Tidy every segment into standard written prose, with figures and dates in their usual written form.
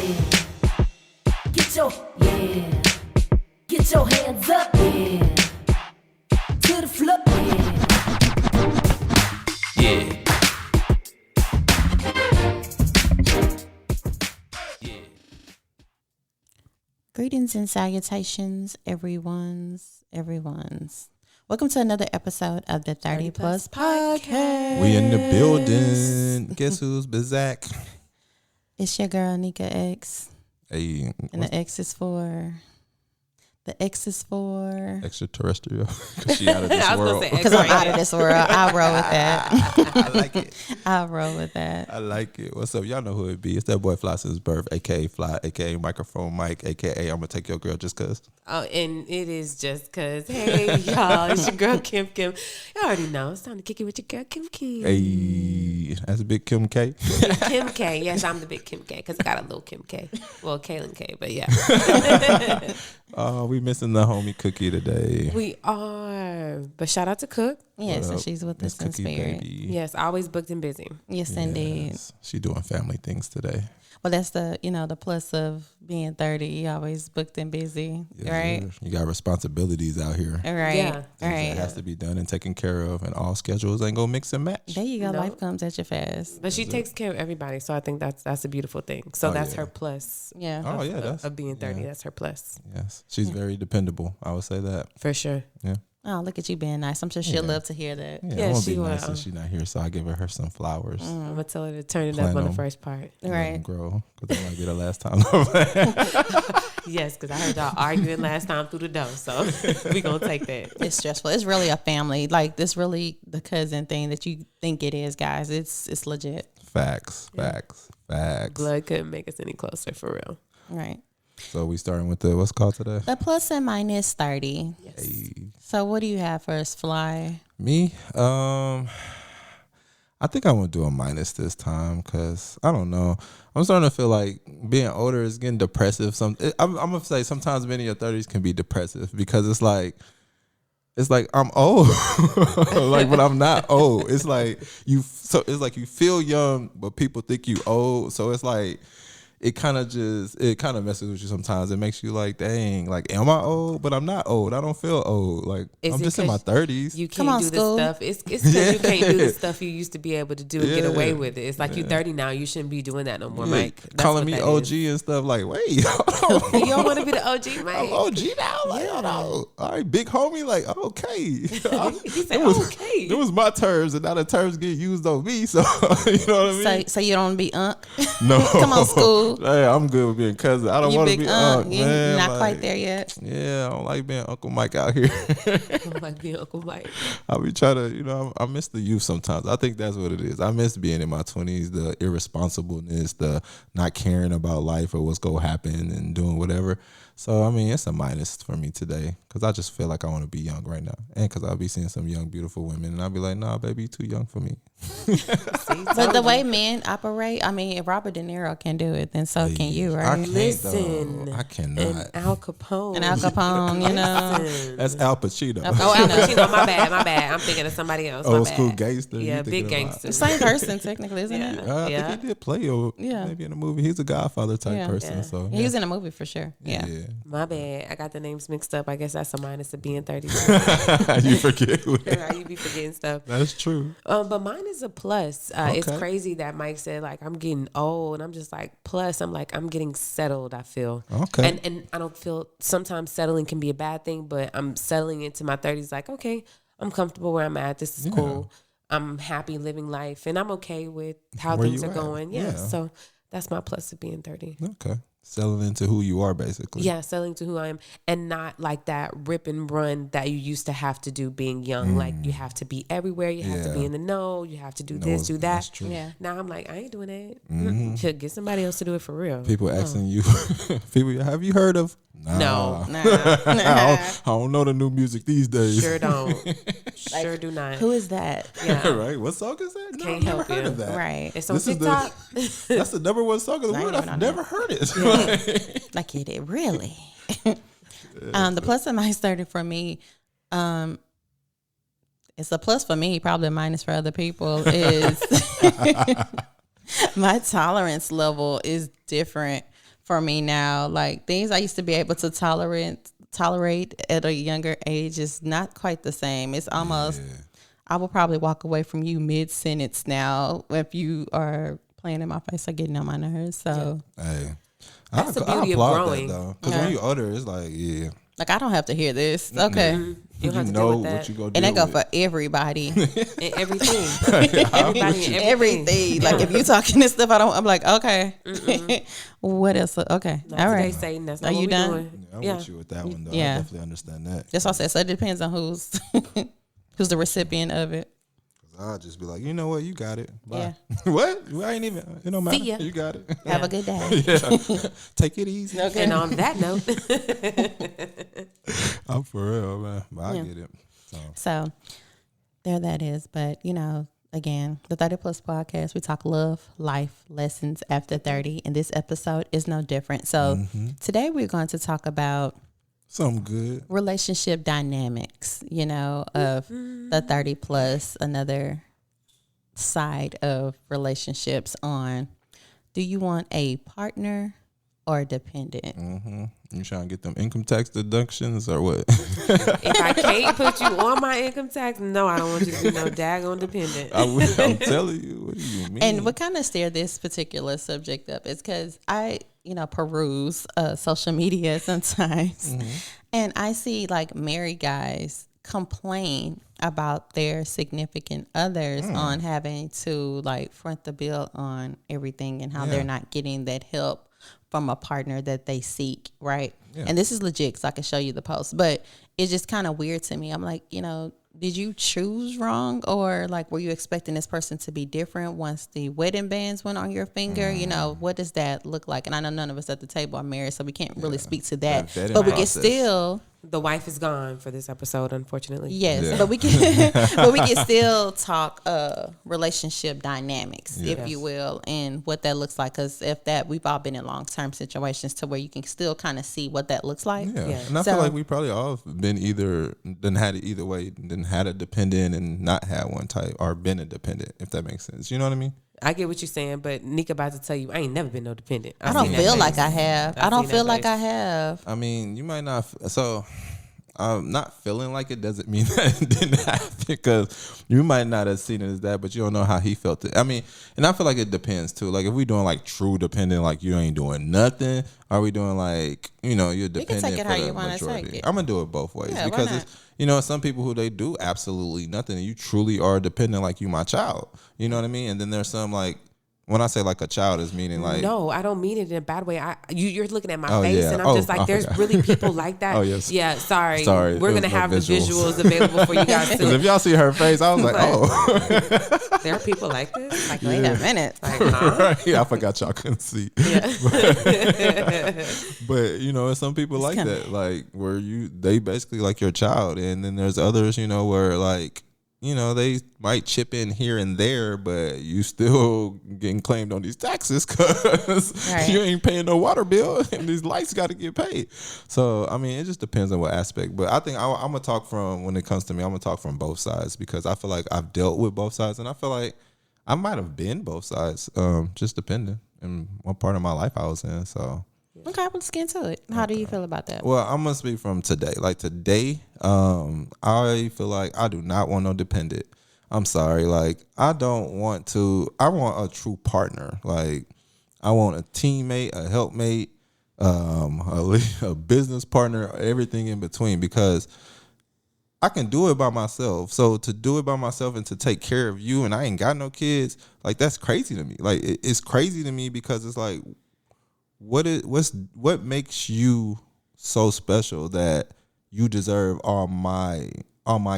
Yeah. Get your hands up, yeah. To the floor, yeah. Greetings and salutations, everyone's. Welcome to another episode of the 30 Plus Podcast. We in the building. Guess who's Bizak? It's your girl, Nika X. Hey, and the X is for... The X is for... extraterrestrial. Because she out of this world. Because I'm out of this world. I'll roll with that. I like it. I'll roll with that. I like it. What's up? Y'all know who it be. It's that boy Fly since birth, a.k.a. Fly, a.k.a. Microphone Mike, a.k.a. I'm going to take your girl just because. Oh, and it is just because. Hey, y'all. It's your girl, Kim. You already know. It's time to kick it with your girl, Kim. Hey, that's a big Kim K. Kim K. Yes, I'm the big Kim K because I got a little Kim K. Well, Kaylin K, but yeah. We missing the homie Cookie today. We are. But shout out to Cook. Yes, so she's with us in spirit. Baby. Yes, always booked and busy. Yes, indeed. She doing family things today. Well, that's the plus of being 30. You always booked and busy, right? You got responsibilities out here. Right. Yeah. Right. That has to be done and taken care of, and all schedules ain't gonna mix and match. There you go. No. Life comes at you fast. But she takes care of everybody, so I think that's a beautiful thing. So that's her plus. Yeah. Oh, yeah. That's of being 30. That's her plus. Yes. She's very dependable. I would say that. For sure. Yeah. Oh, look at you being nice. I'm sure she'll love to hear that. Yeah, Yeah, I want to she be will. nice if she's not here, so I give her some flowers. I'm going to tell her to turn it Plan up on the on- first part. Right. Grow, because that might be the last time. Yes, because I heard y'all arguing last time through the door, so we going to take that. It's stressful. It's really a family. Like, this really the cousin thing that you think it is, guys. It's legit. Facts. Blood couldn't make us any closer, for real. Right. So we starting with what's called today? The plus and minus 30. Yes. Hey. So what do you have for us, Fly? Me? I think I'm going to do a minus this time because, I don't know. I'm starting to feel like being older is getting depressive. I'm going to say sometimes being in your 30s can be depressive because it's like I'm old, like, but I'm not old. It's like you feel young, but people think you old. So it's like, it kind of messes with you sometimes. It makes you like, dang, like, am I old? But I'm not old. I don't feel old. Like, I'm just in my 30s. You Come can't on, do school. the stuff. It's because you can't do the stuff you used to be able to do and get away with it. It's like you 30 now. You shouldn't be doing that no more, Mike. That's Calling what me that OG is. and stuff. Like, wait, hold on. You don't want to be the OG, Mike. I'm OG now. Like, hold on. All right, big homie. Like, okay. He said, okay. It was my terms, and now the terms get used on me. So, you know what I mean? So you don't be unk? No. Come on, school. Hey, I'm good with being cousin. I don't You want to big be unk. man. You're not like, quite there yet. Yeah, I don't like being Uncle Mike out here. Like being Uncle Mike. I be trying to, I miss the youth sometimes. I think that's what it is. I miss being in my 20s, the irresponsibleness, the not caring about life or what's going to happen and doing whatever. So, I mean, it's a minus for me today because I just feel like I want to be young right now. And because I'll be seeing some young, beautiful women and I'll be like, nah, baby, you too young for me. But the way men operate, I mean, if Robert De Niro can do it, then so can you, I right? can't, Listen. though. I cannot. And Al Capone. And Al Capone, you know. Listen. That's Al Pacino. Oh, Al Pacino. My bad. I'm thinking of somebody else. My Old bad. school gangster. Yeah, you big thinking about. gangster. The same person, technically, isn't it? I Yeah. think he did play maybe in a movie. He's a Godfather type Yeah. person. Yeah. So He was in a movie for sure. Yeah. My bad. I got the names mixed up. I guess that's a minus of being 30. You forget. Right, you be forgetting stuff. That's true. But mine is a plus. It's Okay. crazy that Mike said, like, I'm getting old. And I'm just like, plus, I'm like, I'm getting settled, I feel. Okay. And I don't feel, sometimes settling can be a bad thing, but I'm settling into my 30s like, okay, I'm comfortable where I'm at. This is cool. I'm happy living life. And I'm okay with how Where things you are at. going. Yeah. Yeah. So that's my plus of being 30. Okay. Settling into who you are, basically. Yeah, settling to who I am and not like that rip and run that you used to have to do being young. Like you have to be everywhere. You have to be in the know. You have to do this, do that. That's true. Yeah. Now I'm like, I ain't doing that. Should get somebody else to do it for real. People asking you, people, have you heard of? Nah. No. I don't know the new music these days. Sure don't. Sure do not. Who is that? Yeah. Right? What song is that? No, Can't I've never help heard you. of that. Right. It's on This is TikTok. That's the number one song of the I world. ain't I've never never heard it. Like it did, really. The plus and minus 30 for me, it's a plus for me, probably a minus for other people, is my tolerance level is different for me now. Like things I used to be able to tolerate at a younger age is not quite the same. It's almost I will probably walk away from you mid sentence now if you are playing in my face or getting on my nerves. So Hey, That's the beauty of applaud growing. that though, because when you older, it's like like I don't have to hear this. Okay. You don't have to deal know with that. what you go do. And that go for everybody. And everything. Everybody and Everything. Like if you talking this stuff, I'm like, okay. What else? Okay. Not all today, right. Satan. That's Are not what you we done? doing. I'm Yeah. with you with that one though. Yeah. I definitely understand that. That's what I said. So it depends on who's who's the recipient of it. I'll just be like, you know what, you got it. Bye. Yeah. What? Well, I ain't even. It don't matter. ya. You got it. Have a good day. Take it easy. Okay. And on that note, I'm for real, man. But I get it. So there that is. But again, the 30 Plus podcast, we talk love, life, lessons after 30. And this episode is no different. So today we're going to talk about Something good. relationship dynamics, of the 30 plus, another side of relationships on, do you want a partner or a dependent? You trying to get them income tax deductions or what? if I can't put you on my income tax, no, I don't want you to be no daggone dependent. I'm telling you. What do you mean? And what kind of stir this particular subject up is because I, peruse social media sometimes, and I see like married guys complain about their significant others on having to like front the bill on everything and how they're not getting that help from a partner that they seek, right? Yeah. And this is legit, so I can show you the post, but it's just kind of weird to me. I'm like, did you choose wrong, or like were you expecting this person to be different once the wedding bands went on your finger? What does that look like? And I know none of us at the table are married, so we can't really speak to that. But we can still. The wife is gone for this episode, unfortunately. Yes, but we can but we can still talk relationship dynamics, if you will, and what that looks like. Because we've all been in long-term situations to where you can still kind of see what that looks like. Yeah. And I feel like we probably all been had it either way, then had a dependent and not had one type, or been a dependent, if that makes sense. You know what I mean? I get what you're saying, but Nika about to tell you, I ain't never been no dependent. I don't feel like I have. I don't feel like I have. I mean, you might not. So, not feeling like it doesn't mean that it didn't happen, because you might not have seen it as that, but you don't know how he felt it. I mean, and I feel like it depends too. Like if we doing like true dependent, like you ain't doing nothing, are we doing like, you're dependent? You can take it for how the you want to majority? take it. I'm gonna do it both ways, Yeah, because why not? it's, some people who they do absolutely nothing, and you truly are dependent, like you my child. You know what I mean? And then there's some like, when I say like a child, is meaning like, no, I don't mean it in a bad way. You're looking at my Oh, face, yeah. and I'm just like, I there's forgot. really people like that. Oh, yes. Yeah, sorry. Sorry, We're it gonna was no have the visuals. visuals available for you guys because too. if y'all see her face, I was like, But- There are people like this. Like, wait a minute. Like, huh? right. I forgot y'all couldn't see. Yeah. But it's some people like that, like where they basically like your child, and then there's others, where like, they might chip in here and there, but you still getting claimed on these taxes because you ain't paying no water bill, and these lights got to get paid. So I mean, it just depends on what aspect. But I think I'm gonna talk from, when it comes to me, I'm gonna talk from both sides, because I feel like I've dealt with both sides, and I feel like I might have been both sides, just depending on what part of my life I was in. So. Okay, let's get into it. How do you feel about that? Well, I'm gonna speak from today. Like today, I feel like I do not want no dependent. I'm sorry. Like I don't want to. I want a true partner. Like I want a teammate, a helpmate, a business partner, everything in between. Because I can do it by myself. So to do it by myself and to take care of you, and I ain't got no kids, like that's crazy to me. Like it's crazy to me, because it's like, what makes you so special that you deserve all my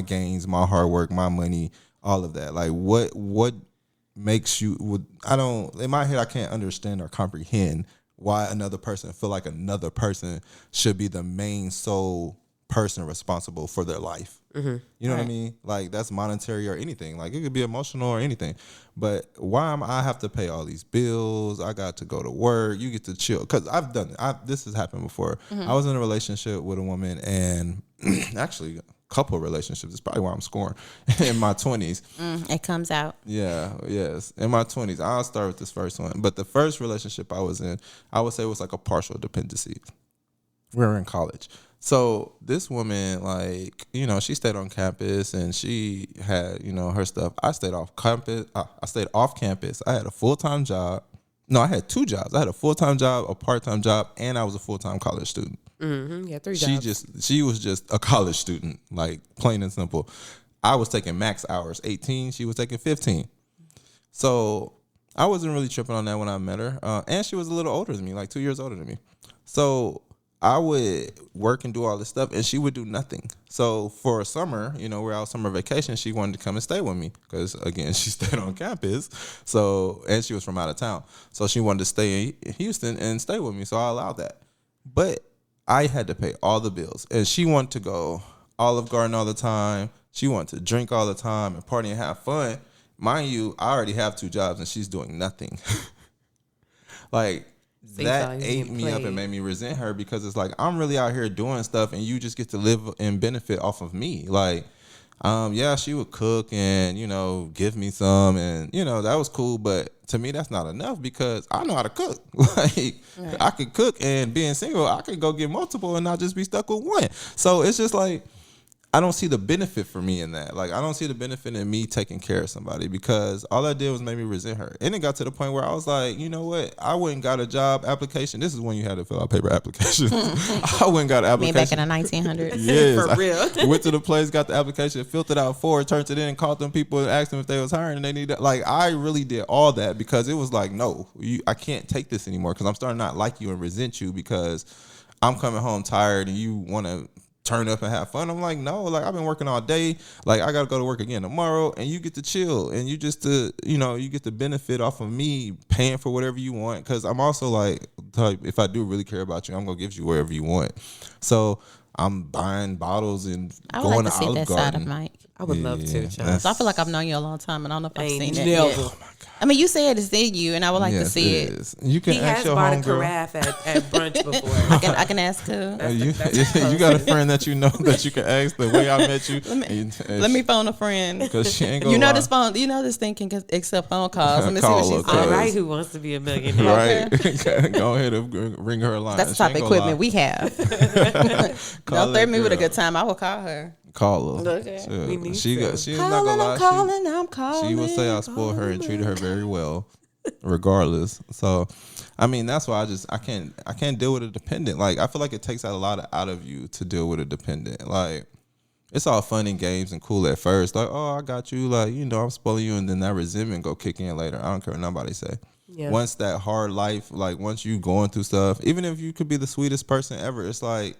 gains, my hard work, my money, all of that? Like what makes you, in my head I can't understand or comprehend why another person feel like another person should be the main sole person responsible for their life. You know what I mean? Like that's monetary or anything. Like it could be emotional or anything. But why am I have to pay all these bills? I got to go to work. You get to chill because I've done it. This has happened before. I was in a relationship with a woman, and actually a couple of relationships. It's probably why I'm scoring in my 20s. It comes out. Yeah, yes. In my 20s. I'll start with this first one. But the first relationship I was in, I would say was like a partial dependency. We were in college. So this woman, like, you know, she stayed on campus and she had, you know, her stuff. I stayed off campus. I had a full-time job. No, I had 2 jobs. I had a full-time job, a part-time job, and I was a full-time college student. Yeah, 3 jobs. She was just a college student, like plain and simple. I was taking max hours, 18. She was taking 15. So I wasn't really tripping on that when I met her. And she was a little older than me, like 2 years older than me. So I would work and do all this stuff, and she would do nothing. So for a summer, you know, we're out summer vacation, she wanted to come and stay with me because, again, she stayed on campus. So, and she was from out of town. So she wanted to stay in Houston and stay with me. So I allowed that. But I had to pay all the bills. And she wanted to go Olive Garden all the time. She wanted to drink all the time and party and have fun. Mind you, I already have 2 jobs, and she's doing nothing. Like, So that ate me up and made me resent her because it's like, I'm really out here doing stuff and you just get to live and benefit off of me. Like, yeah, she would cook and, you know, give me some and, you know, that was cool. But to me, that's not enough because I know how to cook. Like, I could cook, and being single, I could go get multiple and not just be stuck with one. So it's just like, I don't see the benefit for me in that. Like, I don't see the benefit in me taking care of somebody because all I did was make me resent her. And it got to the point where I was like, you know what? I went and got a job application. This is when you had to fill out paper applications. I went and got an application. Back in the 1900s. Yes. For real. I went to the place, got the application, filled it out turned it in, called them people and asked them if they was hiring and they needed. Like, I really did all that because it was like, no, I can't take this anymore because I'm starting to not like you and resent you because I'm coming home tired and you want to turn up and have fun. I'm like, no, like I've been working all day. Like I got to go to work again tomorrow and you get to chill and you just you get the benefit off of me paying for whatever you want. Cause I'm also like, if I do really care about you, I'm going to give you wherever you want. So I'm buying bottles and I would going like to to see Olive that Garden. side of Mike. I would love to, child. So I feel like I've known you a long time, and I don't know if I've seen it never. yet. Oh my God. I mean, you said it's in you, and I would like to see it. Is. You can He ask has your bought a homegirl. carafe at brunch before. I can ask her. You got a friend that you know that you can ask the way I met you. Let me phone a friend. Because she ain't gonna You know lie. this phone. You know this thing can accept phone calls. Let me see Call what she her, says. All right, who wants to be a millionaire? Right. Go ahead and ring her a line. That's the She type ain't of gonna equipment lie. we have. Call Don't that threaten me with a girl. good time. I will call her. Call her. Okay. Sure. We need She to. is not gonna lie. I'm calling. She would say I spoiled her and treated her very well, regardless. So, I mean, that's why I can't deal with a dependent. Like, I feel like it takes out a lot out of you to deal with a dependent. Like, it's all fun and games and cool at first. Like, oh, I got you. Like, you know, I'm spoiling you, and then that resentment go kick in later. I don't care what nobody say. Yeah. Once that hard life, like once you going through stuff, even if you could be the sweetest person ever, it's like,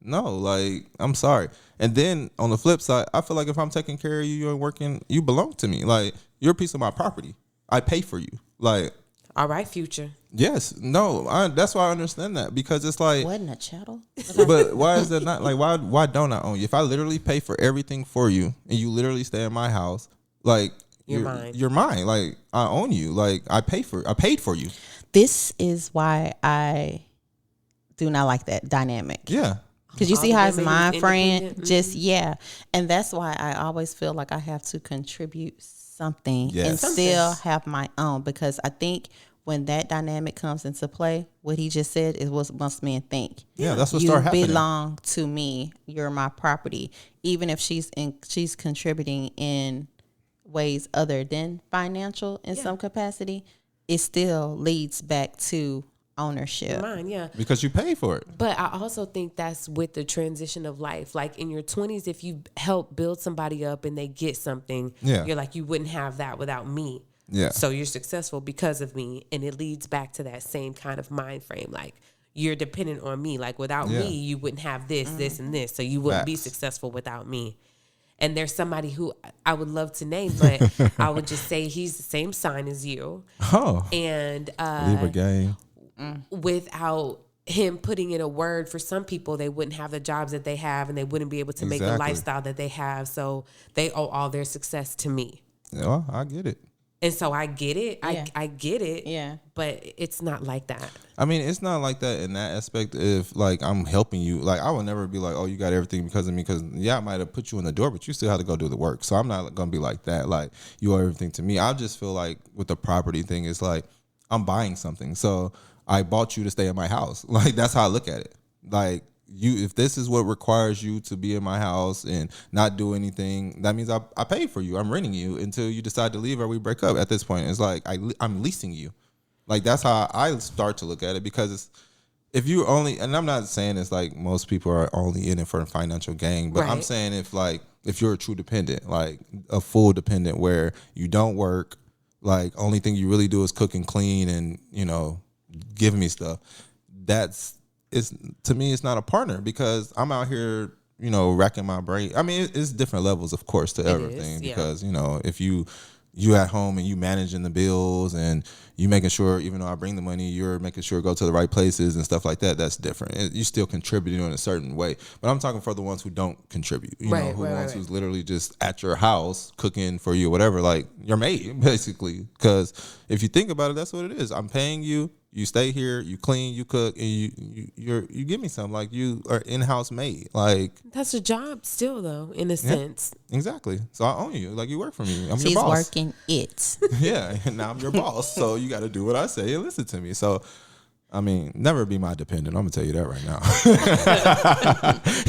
no, like, I'm sorry. And then on the flip side, I feel like if I'm taking care of you, you ain't working, you belong to me. Like, you're a piece of my property. I pay for you. Like, All right, Future. yes, no, that's why I understand that because it's like, Wasn't a chattel? but why is that not like, why don't I own you? If I literally pay for everything for you and you literally stay in my house, like, You're mine. You're mine. Like, I own you. Like, I paid for you. This is why I do not like that dynamic. Yeah. Because you All see the how it's women my who's friend, independent. just, yeah. And that's why I always feel like I have to contribute something Yes. and Something. still have my own. Because I think when that dynamic comes into play, what he just said is what most men think. Yeah, that's what You start happening. belong to me. You're my property. Even if she's contributing in ways other than financial in some capacity, it still leads back to ownership. Mine, yeah. Because you pay for it. But I also think that's with the transition of life. Like in your 20s, if you help build somebody up and they get something, Yeah. you're like, you wouldn't have that without me. Yeah. So you're successful because of me. And it leads back to that same kind of mind frame. Like, you're dependent on me. Like, without Yeah. me, you wouldn't have this, this, and this. So you wouldn't be Facts. successful without me. And there's somebody who I would love to name, but I would just say he's the same sign as you. Oh. And Libra gang. without him putting in a word for some people, they wouldn't have the jobs that they have and they wouldn't be able to make the Exactly. lifestyle that they have. So they owe all their success to me. Yeah, I get it. And so I get it. Yeah. I get it. Yeah. But it's not like that. I mean, it's not like that in that aspect. If like I'm helping you, like I would never be like, oh, you got everything because of me. Because yeah, I might have put you in the door, but you still have to go do the work. So I'm not gonna be like that. Like you owe everything to me. I just feel like with the property thing, it's like I'm buying something. So I bought you to stay in my house. Like that's how I look at it. Like you, if this is what requires you to be in my house and not do anything, that means I paid for you. I'm renting you until you decide to leave or we break up. At this point, it's like I'm leasing you. Like that's how I start to look at it, because it's, if you only, and I'm not saying it's like most people are only in it for financial gain, but I'm Right. saying if you're a true dependent, like a full dependent where you don't work, like only thing you really do is cook and clean and, you know, give me stuff. To me, it's not a partner, because I'm out here, you know, racking my brain. I mean, it's different levels, of course, to everything, yeah. because, you know, if you at home and you managing the bills and you making sure, even though I bring the money, you're making sure it go to the right places and stuff like that, that's different. You still contributing in a certain way. But I'm talking for the ones who don't contribute, you know, who's literally just at your house cooking for you or whatever, like your maid, basically. Because if you think about it, that's what it is. I'm paying you. You stay here, you clean, you cook, and you give me something. Like you are in-house maid. Like That's a job still, though, in a sense. exactly. So I own you. Like you work for me. I'm She's your boss. working it. Yeah, and now I'm your boss. So you got to do what I say and listen to me. So, I mean, never be my dependent. I'm going to tell you that right now.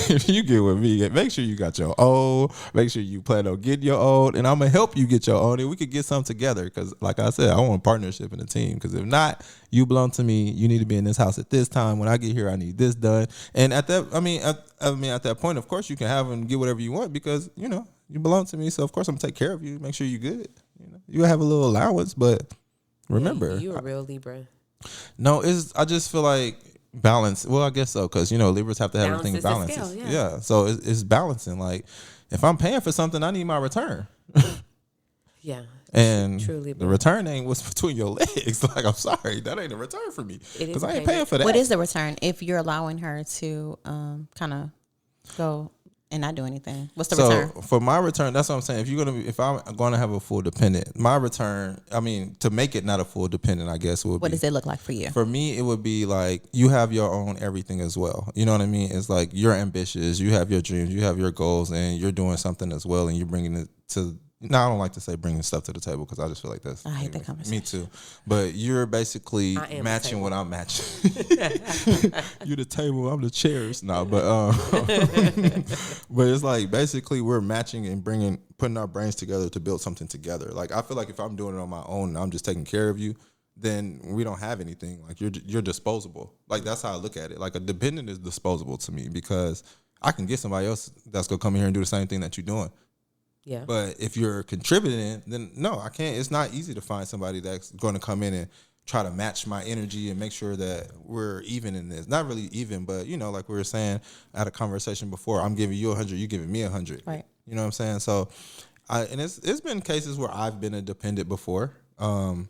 If you get with me, make sure you got your own. Make sure you plan on getting your own. And I'm going to help you get your own. And we could get something together. Because, like I said, I want a partnership in the team. Because if not, you belong to me. You need to be in this house at this time. When I get here, I need this done. And at that, at that point, of course, you can have and get whatever you want, because, you know, you belong to me. So, of course, I'm going to take care of you. Make sure you're good. You know, you have a little allowance, but remember. You a real Libra. No, I just feel like balance. Well, I guess so, because, you know, Libras have to have everything Balances balanced. the scale, yeah. So it's balancing. Like, if I'm paying for something, I need my return. Yeah. And Truly, the bro. return ain't what's between your legs. Like, I'm sorry, that ain't a return for me, It is because I ain't payment. paying for that. What is the return if you're allowing her to kind of go and not do anything? What's the So return? for my return, that's what I'm saying. If I'm going to have a full dependent, my return, I mean, to make it not a full dependent, I guess would What be. does it look like for you? For me, it would be like you have your own everything as well. You know what I mean? It's like you're ambitious, you have your dreams, you have your goals, and you're doing something as well, and you're bringing it to. No, I don't like to say bringing stuff to the table, because I just feel like that's. I hate that conversation. Me too. But you're basically I am the matching table. what I'm matching. You're the table, I'm the chairs. No, but but it's like basically we're matching and putting our brains together to build something together. Like I feel like if I'm doing it on my own and I'm just taking care of you, then we don't have anything. Like you're disposable. Like that's how I look at it. Like a dependent is disposable to me, because I can get somebody else that's gonna come in here and do the same thing that you're doing. Yeah. But if you're contributing, then no, I can't. It's not easy to find somebody that's going to come in and try to match my energy and make sure that we're even in this. Not really even, but, you know, like we were saying at a conversation before, I'm giving you 100, you giving me 100. Right. You know what I'm saying? So, and it's been cases where I've been a dependent before. Well,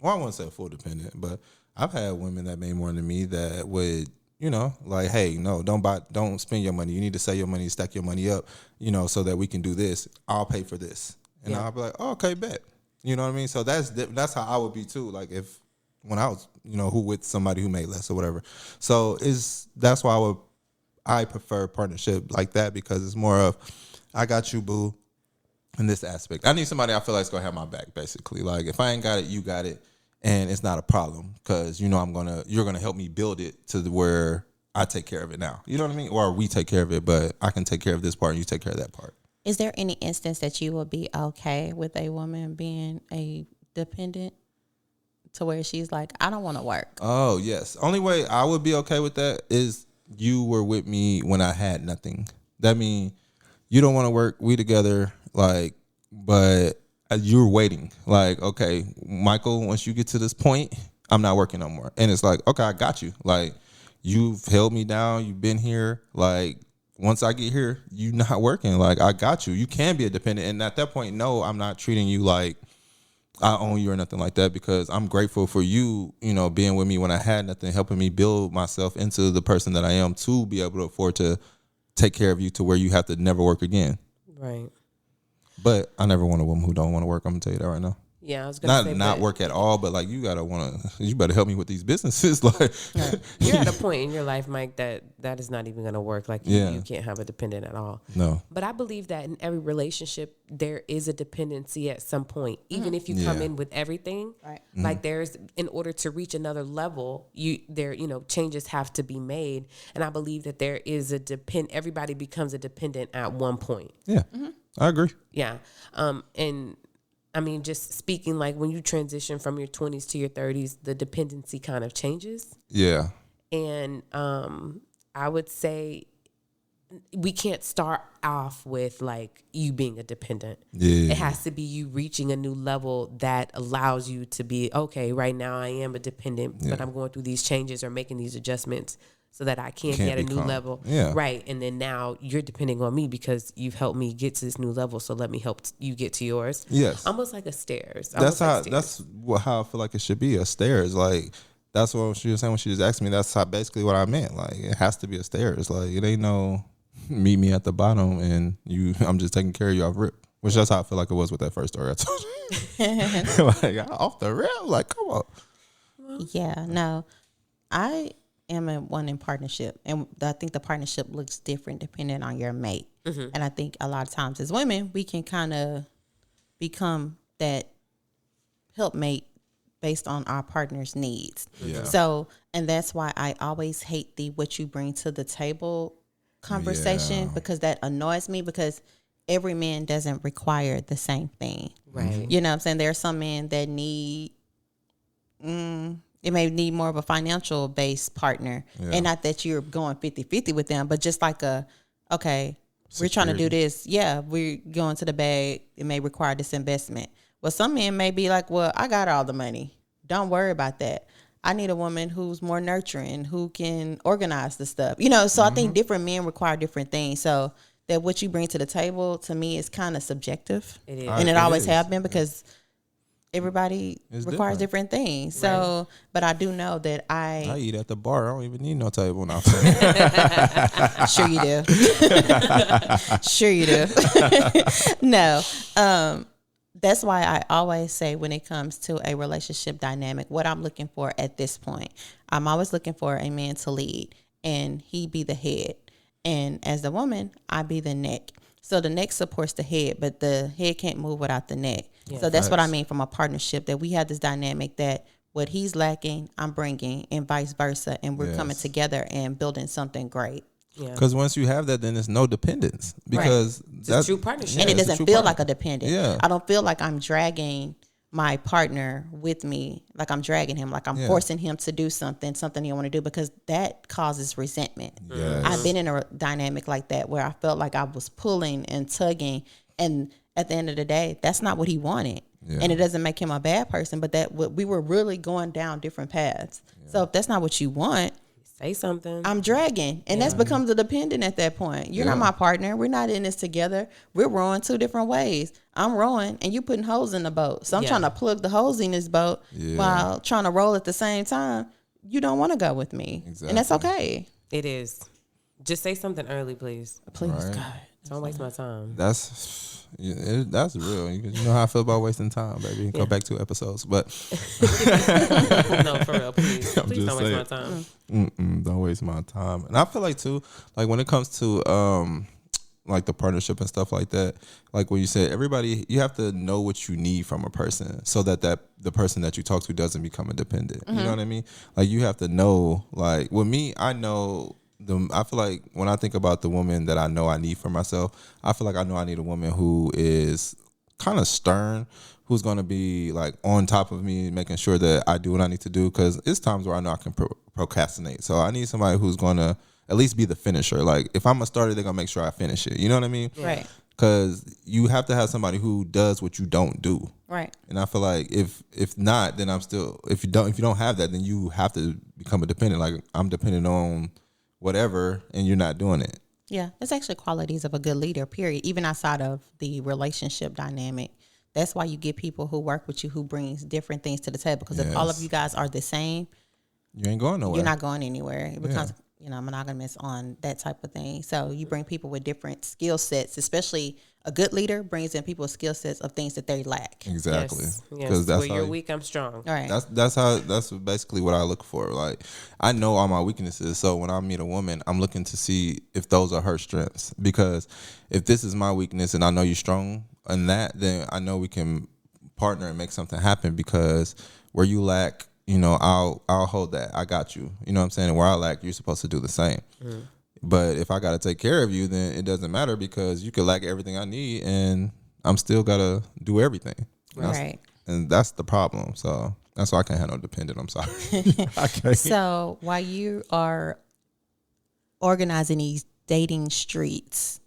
I won't say a full dependent, but I've had women that made more than me that would, you know, like, hey, no, don't spend your money. You need to save your money, stack your money up, you know, so that we can do this. I'll pay for this. And Yeah. I'll be like, oh, okay, bet. You know what I mean? So that's how I would be too. Like when I was, you know, with somebody who made less or whatever. So that's why I prefer partnership like that, because it's more of, I got you, boo, in this aspect. I need somebody I feel like is gonna have my back, basically. Like if I ain't got it, you got it. And it's not a problem, because you know you're gonna help me build it to where I take care of it now. You know what I mean? Or we take care of it, but I can take care of this part and you take care of that part. Is there any instance that you will be okay with a woman being a dependent, to where she's like, I don't want to work? Oh, yes. Only way I would be okay with that is you were with me when I had nothing. That means you don't want to work, we together, like, but you're waiting. Like, okay, Michael, once you get to this point, I'm not working no more. And it's like, okay, I got you. Like, you've held me down. You've been here. Like, once I get here, you not working. Like, I got you. You can be a dependent. And at that point, no, I'm not treating you like I own you or nothing like that, because I'm grateful for you, you know, being with me when I had nothing, helping me build myself into the person that I am to be able to afford to take care of you to where you have to never work again. Right. But I never want a woman who don't want to work. I'm gonna tell you that right now. Yeah, I was gonna say Not work at all, but like you better help me with these businesses. Like you're at a point in your life, Mike, that is not even gonna work. Like you can't have a dependent at all. No. But I believe that in every relationship there is a dependency at some point. Even if you come in with everything, Right. like there's, in order to reach another level, changes have to be made. And I believe that there is everybody becomes a dependent at one point. Yeah. I agree. Yeah. And I mean, just speaking, like when you transition from your 20s to your 30s, the dependency kind of changes. Yeah. And I would say we can't start off with like you being a dependent. Yeah. It has to be you reaching a new level that allows you to be, okay, right now I am a dependent, but I'm going through these changes or making these adjustments so that I can get a new level. Yeah. Right. And then now you're depending on me because you've helped me get to this new level. So let me help you get to yours. Yes. Almost like a stairs. That's how I feel like it should be, a stairs. Like that's what she was saying when she just asked me. That's basically what I meant. Like it has to be a stairs. Like it ain't no meet me at the bottom and I'm just taking care of you off rip. Which that's how I feel like it was with that first story I told you. Like off the rip, like come on. Yeah, no, I am one in partnership, and I think the partnership looks different depending on your mate. And I think a lot of times as women, we can kind of become that helpmate based on our partner's needs. Yeah. So, and that's why I always hate the what you bring to the table conversation, because that annoys me, because every man doesn't require the same thing. Right. You know what I'm saying? There are some men that need, it may need more of a financial based partner. Yeah. And not that you're going 50-50 with them, but just like we're trying to do this. Yeah, we're going to the bag. It may require this investment. Well, some men may be like, well, I got all the money. Don't worry about that. I need a woman who's more nurturing, who can organize the stuff. You know, so I think different men require different things. So that what you bring to the table, to me, is kind of subjective. It is. And it always have been, because everybody requires different things. So, Right. But I do know that I eat at the bar. I don't even need no table now. sure you do. Sure you do. No. That's why I always say when it comes to a relationship dynamic, what I'm looking for at this point, I'm always looking for a man to lead and he be the head. And as the woman, I be the neck. So the neck supports the head, but the head can't move without the neck. Yeah, so that's what I mean from a partnership, that we have this dynamic that what he's lacking, I'm bringing, and vice versa. And we're coming together and building something great. Because once you have that, then it's no dependence. Because it's a true partnership. And it doesn't feel like a dependent. Yeah. I don't feel like I'm dragging my partner with me, like I'm dragging him, like I'm forcing him to do something he don't want to do, because that causes resentment. Yes. I've been in a dynamic like that where I felt like I was pulling and tugging, and at the end of the day, that's not what he wanted. Yeah. And it doesn't make him a bad person, but that we were really going down different paths. Yeah. So if that's not what you want, say something. I'm dragging. And that's becomes a dependent at that point. You're not my partner. We're not in this together. We're rowing two different ways. I'm rowing and you putting holes in the boat. So I'm trying to plug the holes in this boat while trying to roll at the same time. You don't want to go with me. Exactly. And that's okay. It is. Just say something early, please. Please, right. God. Don't waste my time. That's real. You know how I feel about wasting time, baby. You can go back 2 episodes, but no, for real, please don't waste my time. Don't waste my time. And I feel like too, like when it comes to like the partnership and stuff like that, like when you said everybody, you have to know what you need from a person so that the person that you talk to doesn't become a dependent. You know what I mean? Like you have to know. Like with me, I know. I feel like when I think about the woman that I know I need for myself, I feel like I know I need a woman who is kind of stern, who's going to be like on top of me, making sure that I do what I need to do. Because it's times where I know I can procrastinate. So I need somebody who's going to at least be the finisher. Like if I'm a starter, they're going to make sure I finish it. You know what I mean? Right. Because you have to have somebody who does what you don't do. Right. And I feel like if not, then I'm still, if you don't have that, then you have to become a dependent. Like I'm dependent on whatever, and you're not doing it. Yeah, it's actually qualities of a good leader, period. Even outside of the relationship dynamic, That's why you get people who work with you who brings different things to the table. Because if all of Yes. you guys are the same, You ain't going nowhere. you're not going anywhere. It becomes monogamous on that type of thing. So you bring people with different skill sets, especially a good leader brings in people with skill sets of things that they lack. Exactly. Yes. that's Where how you're weak, I'm strong. All right. That's basically what I look for. Like, I know all my weaknesses, so when I meet a woman, I'm looking to see if those are her strengths. Because if this is my weakness and I know you're strong in that, then I know we can partner and make something happen. Because where you lack, I'll hold that. I got you. You know what I'm saying? And where I lack, you're supposed to do the same. But if I got to take care of you, then it doesn't matter, because you could lack everything I need and I'm still got to do everything. Right. And that's the problem. So that's why I can't have no dependent. I'm sorry. I can't. So while you are organizing these dating streets,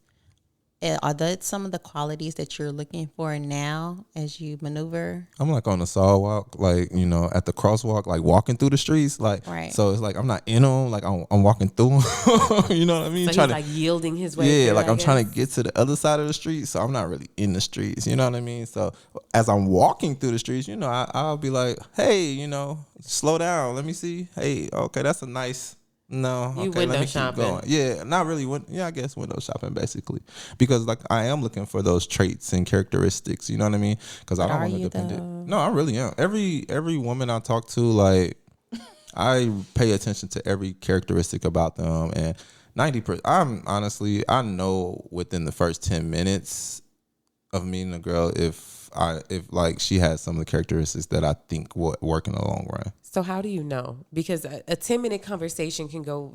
are that some of the qualities that you're looking for now as you maneuver? I'm like on the sidewalk, like, at the crosswalk, like walking through the streets. Like, Right. So it's like I'm not in them, like I'm walking through them. You know what I mean? So he's like yielding his way. Yeah, through, like I I'm guess. trying to get to the other side of the street, so I'm not really in the streets. You know what I mean? So as I'm walking through the streets, I'll be like, hey, slow down. Let me see. Hey, okay, that's a nice. No, You okay, window let me shopping. keep going. Yeah, not really. I guess window shopping basically, because like I am looking for those traits and characteristics. You know what I mean? Because I don't Are want to you, depend it. though? No, I really am. Every woman I talk to, like, I pay attention to every characteristic about them, and 90%. I know within the first 10 minutes of meeting a girl if like she has some of the characteristics that I think would work in the long run. So how do you know? Because a 10-minute conversation can go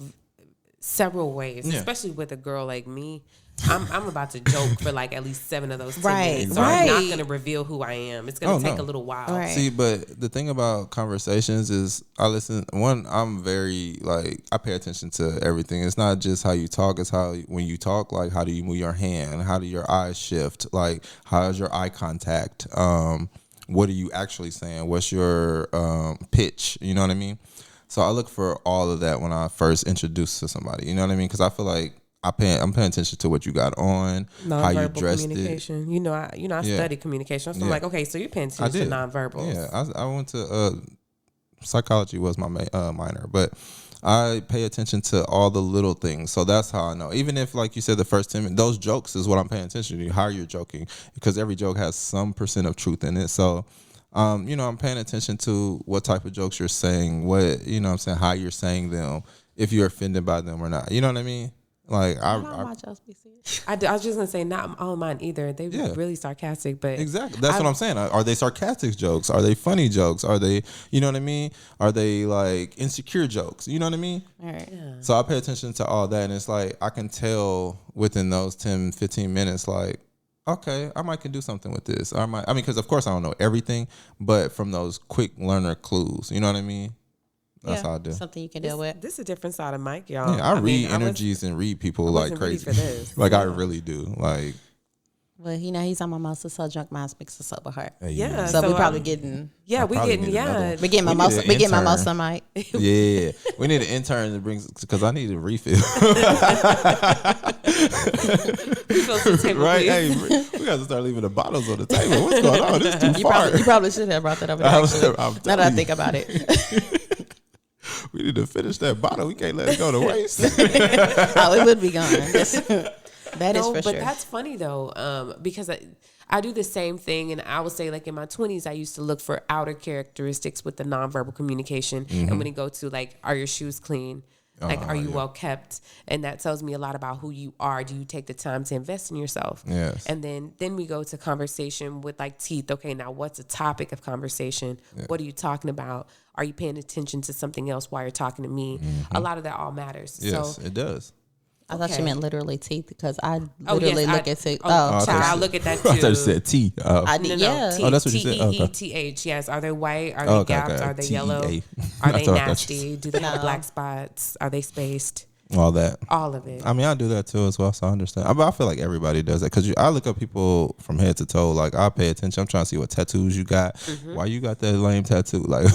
several ways, Yeah. especially with a girl like me. I'm about to joke for like at least 7 of those 10 Right, minutes. So I'm not right. going to reveal who I am. It's going to take no. a little while. Right. See, but the thing about conversations is I'm very, like, I pay attention to everything. It's not just how you talk, it's how, when you talk, like, how do you move your hand? How do your eyes shift? Like, how's your eye contact? What are you actually saying? What's your pitch? You know what I mean? So I look for all of that when I first introduce to somebody. You know what I mean? Because I feel like I'm paying attention to what you got on, how you Nonverbal dressed it. communication. I Yeah. studied communication. So I'm Yeah. like, okay, so you're paying I attention did. to nonverbals. Yeah, I went to psychology was my minor, but I pay attention to all the little things. So that's how I know. Even if, like you said, the first 10 minutes, those jokes is what I'm paying attention to, how you're joking, because every joke has some % of truth in it. So, I'm paying attention to what type of jokes you're saying, how you're saying them, if you're offended by them or not. You know what I mean? Like, I don't watch those be serious. I was just going to say, not all of mine either. They Yeah. really sarcastic, but Exactly. That's what I'm saying. Are they sarcastic jokes? Are they funny jokes? Are they, you know what I mean? Are they like insecure jokes? You know what I mean? All right. So I pay attention to all that, and it's like I can tell within those 10, 15 minutes, like, okay, I might can do something with this. Because of course I don't know everything, but from those quick learner clues, you know what I mean? That's how I do. Something you can deal with. this is a different side of Mike, y'all. Yeah, I read mean, I was- energies and read people I like wasn't ready crazy. for this. Like I really do. Like, Well, he's on my mimosa, so drunk minds makes a sober heart. hey, Yeah. So we so, probably um, getting Yeah, I we probably getting, need another yeah. one. we getting We mimosa. need an We getting intern. mimosa, Mike. Yeah, we need an intern that brings, because I need a refill. We feel some type of Right? way. Hey, we got to start leaving the bottles on the table. What's going on? This is too far. You probably should have brought that up. Actually, now that I think about it, We need to finish that bottle. We can't let it go to waste. oh, it would be gone. That is No, for but sure. that's funny though, because I do the same thing, and I would say like in my 20s, I used to look for outer characteristics with the nonverbal communication, Mm-hmm. and when it go to like, are your shoes clean? Like, are you well kept? And that tells me a lot about who you are. Do you take the time to invest in yourself? Yes. And then we go to conversation with like teeth. Okay, now what's a topic of conversation? What are you talking about? Are you paying attention to something else while you're talking to me? A lot of that all matters. Yes, So it does. I thought okay. you meant literally teeth because I Oh, literally yes, look I- at teeth. oh, Oh, child, okay. I look at that I thought too. you said T. I did. Yeah. T- Oh, that's what you said? Okay. T-E-E-T-H. Yes. Are they white? Are they Okay, gapped? okay. Are they T-E-A. yellow? Are I they thought you nasty? Do they have No. black spots? Are they spaced? All that. All of it. I mean, I do that too as well, so I understand. But I feel like everybody does that because I look at people from head to toe. Like, I pay attention. I'm trying to see what tattoos you got. Mm-hmm. Why you got that lame tattoo? Like,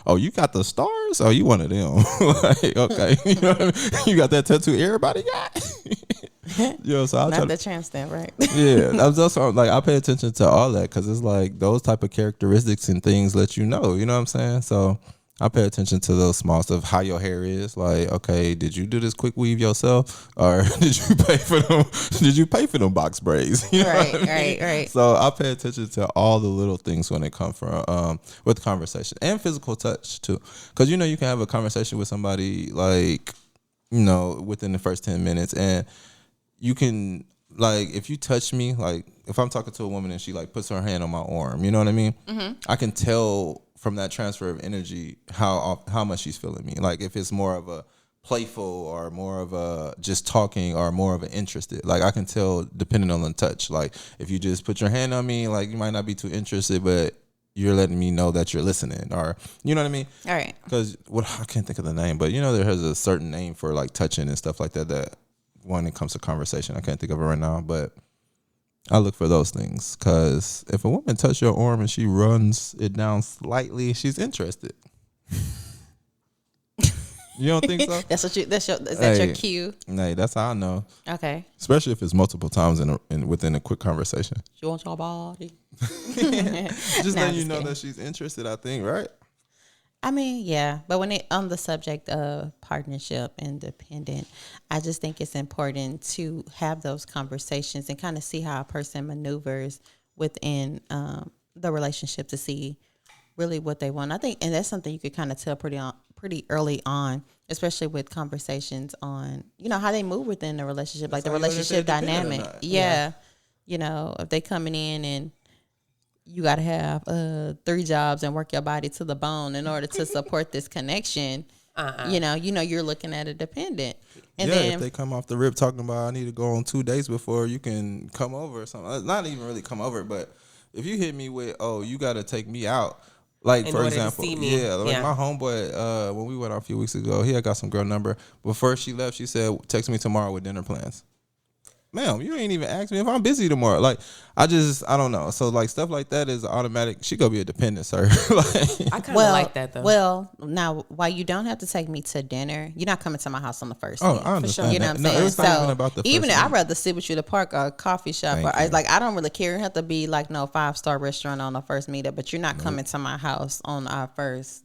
oh, you got the stars? Oh, you one of them. Like, okay. You know what I mean? You got that tattoo everybody got? So I'll try Not to, the tramp stamp, right? yeah, that's also like I pay attention to all that because it's like those type of characteristics and things let you know. You know what I'm saying? So I pay attention to those small stuff. How your hair is, like, okay, did you do this quick weave yourself, or did you pay for them? Did you pay for them box braids? You know Right, what I mean? right, right. So I pay attention to all the little things when it comes from with conversation and physical touch too, because you know you can have a conversation with somebody like within the first 10 minutes, and you can like if you touch me, like if I'm talking to a woman and she like puts her hand on my arm, you know what I mean? Mm-hmm. I can tell from that transfer of energy how much she's feeling me. Like if it's more of a playful or more of a just talking or more of an interested. Like I can tell depending on the touch. Like if you just put your hand on me, like you might not be too interested, but you're letting me know that you're listening, or you know what I mean? All right. Because I can't think of the name, but there has a certain name for like touching and stuff like that. That when it comes to conversation, I can't think of it right now, but I look for those things because if a woman touches your arm and she runs it down slightly, she's interested. You don't think so? Is that your cue? Hey, that's how I know. Okay. Especially if it's multiple times within a quick conversation. She wants your body. Just Nah, letting you just know kidding. that she's interested, I think, right? I mean, yeah, but when it on the subject of partnership and dependent, I just think it's important to have those conversations and kind of see how a person maneuvers within the relationship to see really what they want. I think, and that's something you could kind of tell pretty early on, especially with conversations on how they move within the relationship, like the relationship dynamic. Yeah, if they coming in and you got to have 3 jobs and work your body to the bone in order to support this connection. You're looking at a dependent. And then if they come off the rip talking about I need to go on 2 days before you can come over or something. Not even really come over, but if you hit me with, oh, you got to take me out. Like, In for order to example, see me. my homeboy, when we went out a few weeks ago, he had got some girl number. Before she left, she said, text me tomorrow with dinner plans. Ma'am, you ain't even asked me if I'm busy tomorrow. Like, I don't know. So, like, stuff like that is automatic. She gonna be a dependent, sir. I kind of like that, though. Well, now, while you don't have to take me to dinner, you're not coming to my house on the first Oh, date. I understand. You know what I'm saying? No, it's not even about the even first I'd date. rather sit with you at the park or a coffee shop. I don't really care. It have to be like no 5-star restaurant on the first meetup, but you're not coming to my house on our first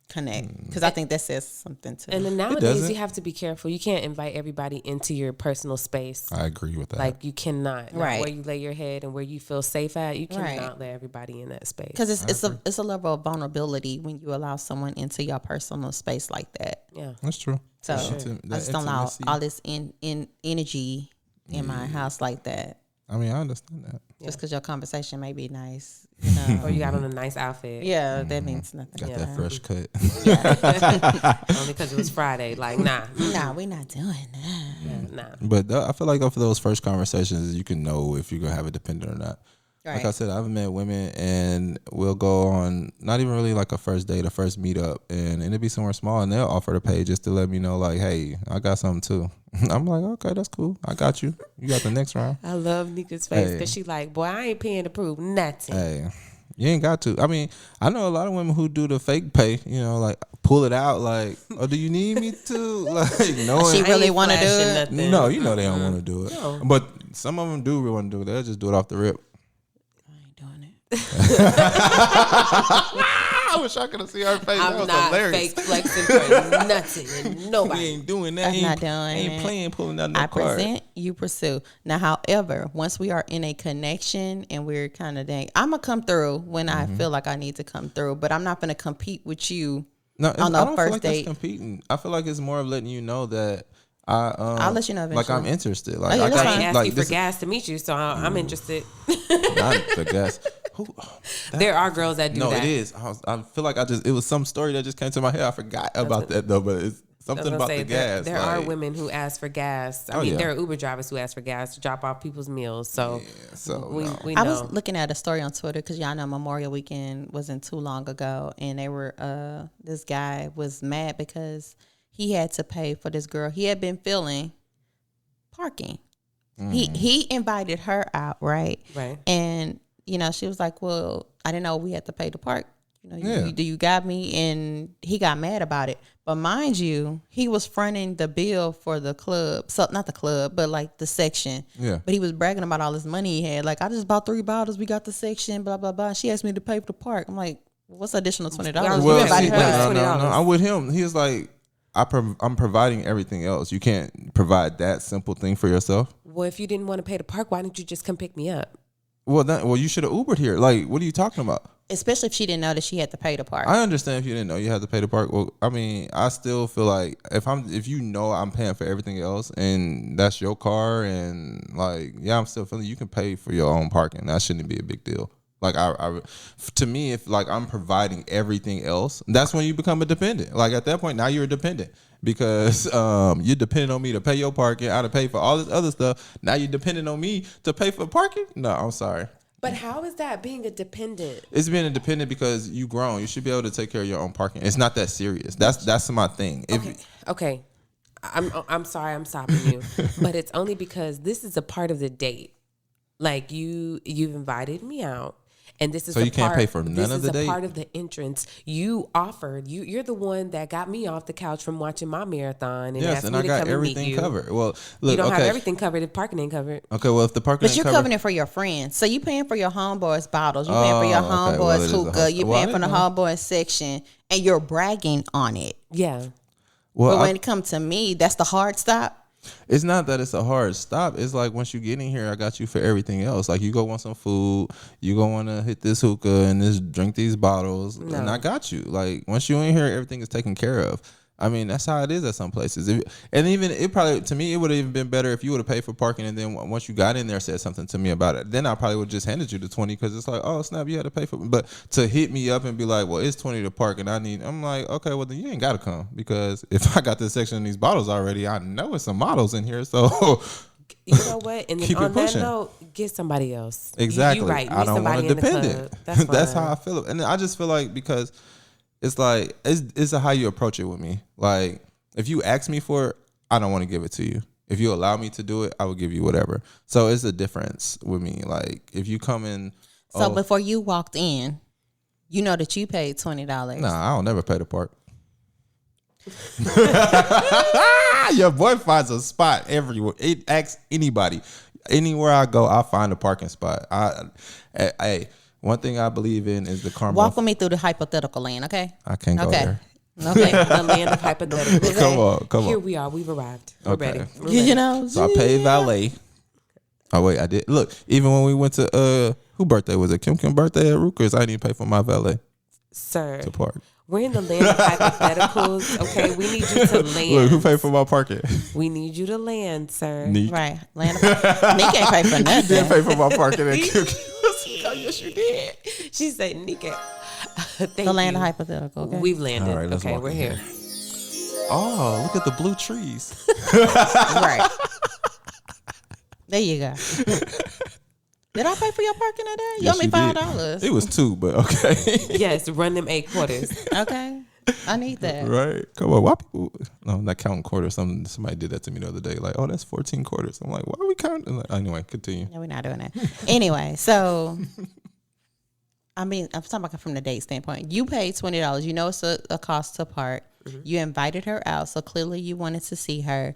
connect, because I think that says something too. And then nowadays doesn't. you have to be careful. You can't invite everybody into your personal space. I agree with that. Like you cannot, Right. where you lay your head and where you feel safe at. You Right. cannot let everybody in that space. Because it's a level of vulnerability when you allow someone into your personal space like that. Yeah, That's true. So That I just don't allow intimacy. all this in energy in my house like that. I mean, I understand that. Just because your conversation may be nice, or you got on a nice outfit. yeah, that means nothing. Got that fresh cut. Only because it was Friday. Like, nah, Nah, we're not doing that. nah. But I feel like for those first conversations, you can know if you're gonna have a dependent or not. Right. Like I said, I've met women and we'll go on not even really like a first date, a first meetup, and it'll be somewhere small, and they'll offer to pay just to let me know, like, hey, I got something too. I'm like, okay, that's cool. I got you. You got the next round. I love Nika's face Hey. because she like, boy, I ain't paying to prove nothing. Hey, you ain't got to. I mean, I know a lot of women who do the fake pay, like pull it out, like, oh, do you need me to? Like, knowing She really want to do flashing it. nothing. no, they don't want to do it. No. But some of them do want to do it. They'll just do it off the rip. I ain't doing it. I wish I could have seen her face. That I'm was not hilarious. fake flexing for nothing and We nobody. ain't doing that. I'm Ain't, not doing ain't it. playing, pulling out no I card. present, you pursue. Now, however, once we are in a connection and we're kind of I'm gonna come through when I feel like I need to come through, but I'm not gonna compete with you No, on I the don't first feel like date. it's competing. I feel like it's more of letting you know that I'll let you know like I'm eventually. interested. Like yeah, I that's got I ain't fine. asked like you for this. gas to meet you, so I'm interested. Not the gas. There are girls that do No, that. it is. I feel like it was some story that just came to my head. I forgot about that though, but it's I was something gonna about say, the gas. There are like- women who ask for gas. I Oh, mean, yeah. there are Uber drivers who ask for gas to drop off people's meals. So, Yeah, so, we, no. we I know. was looking at a story on Twitter because y'all know Memorial Weekend wasn't too long ago, and they were this guy was mad because he had to pay for this girl. He had been feeling parking. He invited her out, right? Right. And she was like, "Well, I didn't know we had to pay to park." You got me, and he got mad about it. But mind you, he was fronting the bill for the club. So not the club, but like the section. Yeah. But he was bragging about all this money he had. Like, I just bought 3 bottles. We got the section, blah, blah, blah. She asked me to pay for the park. I'm like, what's the additional $20? Well, invited her. no. I'm with him. He's like, I'm providing everything else. You can't provide that simple thing for yourself. Well, if you didn't want to pay the park, why didn't you just come pick me up? Well, you should have Ubered here. Like, what are you talking about? Especially if she didn't know that she had to pay the park. I understand if you didn't know you had to pay the park. Well, I mean, I still feel like if you know I'm paying for everything else and that's your car and like, yeah, I'm still feeling you can pay for your own parking. That shouldn't be a big deal. Like to me, if like I'm providing everything else, that's when you become a dependent. Like at that point, now you're a dependent because you're dependent on me to pay your parking. I to pay for all this other stuff. Now you're dependent on me to pay for parking. No, I'm sorry. But how is that being a dependent? It's being a dependent because you grown. You should be able to take care of your own parking. It's not that serious. That's my thing. Okay. I'm sorry I'm stopping you, but it's only because this is a part of the date. Like you've invited me out. And this is so you can't pay for none of the date? This is a part of the entrance. You offered. You're the one that got me off the couch from watching my marathon. And yes, asked and me I to got come and meet everything you. covered. Well, look, you don't have everything covered if parking ain't covered. Okay, well, if the parking But ain't you're covered, covering it for your friends. So you paying for your homeboys bottles. You paying for your homeboys hookah. You paying for the homeboys section. And you're bragging on it. Yeah. Well, but when it comes to me, that's the hard stop. It's not that it's a hard stop. It's like once you get in here, I got you for everything else. Like you go want some food, you go want to hit this hookah and this drink these bottles, and I got you. Like once you in here, everything is taken care of. I mean, that's how it is at some places. And even it probably, to me, it would have even been better if you would have paid for parking and then once you got in there, said something to me about it. Then I probably would have just handed you the 20 because it's like, oh, snap, you had to pay for it. But to hit me up and be like, well, it's 20 to park and I'm like, okay, well, then you ain't got to come because if I got this section of these bottles already, I know it's some models in here. So you know what? And then on that note, get somebody else. Exactly. You right. I don't want to depend it. That's how I feel. And I just feel like because it's like, it's how you approach it with me. Like, if you ask me for it, I don't want to give it to you. If you allow me to do it, I will give you whatever. So it's a difference with me. Like, if you come in. So before you walked in, you know that you paid $20. Nah, I don't never pay the park. Your boy finds a spot everywhere. It asks anybody. Anywhere I go, I find a parking spot. Hey, one thing I believe in is the karma. Walk with me through the hypothetical land, okay? I can't go there. Okay. The land of hypotheticals. Come on. Here we are. We've arrived. We're ready. You know. So I paid valet. Oh wait, I did. Look, even when we went to who birthday was it? Kim birthday at Rukers. I didn't even pay for my valet. Sir. To park. We're in the land of hypotheticals. Okay, we need you to land. Look, who paid for my parking? We need you to land, sir. Neek. Right. Land of Neek ain't pay for nothing. Didn't pay for my parking at Kim. Oh, yes, you did. She said, Nika. The land of hypothetical. Okay? We've landed. All right, let's okay, walk we're in here. Oh, look at the blue trees. Right. There you go. Did I pay for your parking that day? You owe me $5. It was $2, but okay. Yes, run them 8 quarters. Okay. I need that. Right. Come on. Why people? No, I'm not counting quarters. Somebody did that to me the other day. Like, oh, that's 14 quarters. I'm like, why are we counting? Like, anyway, continue. No, we're not doing that. Anyway, so I mean, I'm talking about from the date standpoint. You paid $20. You know it's a cost to park. Mm-hmm. You invited her out, so clearly you wanted to see her.